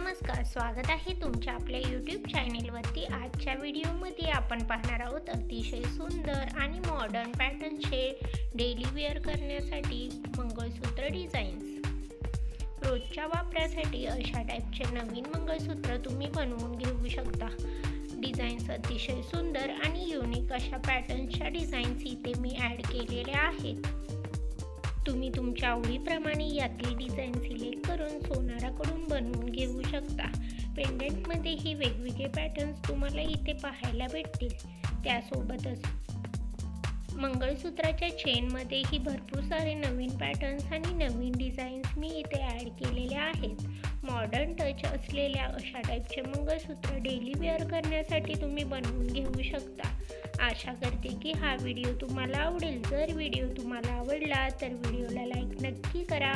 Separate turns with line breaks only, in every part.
नमस्कार, स्वागत आहे तुमच्या आपल्या यूट्यूब चॅनेलवरती। आजच्या व्हिडिओमध्ये आपण पाहणार आहोत अतिशय सुंदर आणि मॉडर्न पॅटर्नचे डेली वेअर करण्यासाठी मंगळसूत्र डिझाईन्स। रोजच्या वापरासाठी अशा टाईपचे नवीन मंगळसूत्र तुम्ही बनवून घेऊ शकता। डिझाईन्स अतिशय सुंदर आणि युनिक अशा पॅटर्नच्या डिझाईन्स इथे मी ॲड केलेल्या आहेत। तुम्ही तुमच्या आवडीप्रमाणे यातली डिझाईन सिलेक्ट करून सोनाराकडून बनवून घेऊ शकता। पेंडंटमध्येही वेगवेगळे पॅटर्न्स तुम्हाला इथे पाहायला भेटतील। त्यासोबतच मंगळसूत्राच्या चेनमध्येही भरपूर सारे नवीन पॅटर्न्स आणि नवीन डिझाईन्स मी इथे ॲड केलेल्या आहेत। मॉडर्न टच असलेल्या अशा टाईपचे मंगळसूत्र डेली वेअर करण्यासाठी तुम्ही बनवून घेऊ शकता। आशा करते की हा व्हिडिओ तुम्हाला आवडेल। जर व्हिडिओ तुम्हाला आवडला तर व्हिडिओला लाईक नक्की करा।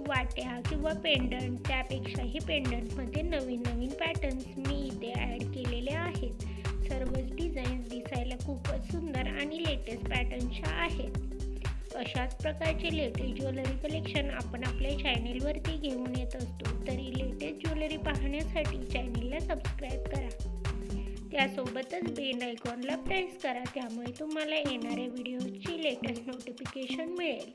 वाट्या किंवा पेंडंट, त्यापेक्षाही पेंडंटमध्ये नवीन नवीन पॅटर्न्स मी इथे ॲड केलेले आहेत। सर्वच डिझाईन्स दिसायला खूपच सुंदर आणि लेटेस्ट पॅटर्नच्या आहेत। अशाच प्रकारचे लेटेस्ट ज्वेलरी कलेक्शन आपण आपल्या चॅनेलवरती घेऊन येत असतो। तरी लेटेस्ट ज्वेलरी पाहण्यासाठी चॅनेलला सबस्क्राईब करा। त्यासोबतच बेल आयकॉनला प्रेस करा, त्यामुळे तुम्हाला येणाऱ्या व्हिडिओची लेटेस्ट नोटिफिकेशन मिळेल।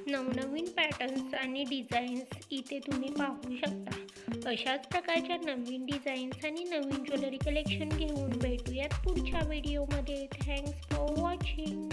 नवनवीन पॅटर्न्स आणि डिझाईन्स इथे तुम्ही पाहू शकता। अशाच प्रकारच्या नवीन डिझाईन्स आणि नवीन ज्वेलरी कलेक्शन घेऊन भेटूयात पुढच्या व्हिडिओमध्ये। Thanks for watching.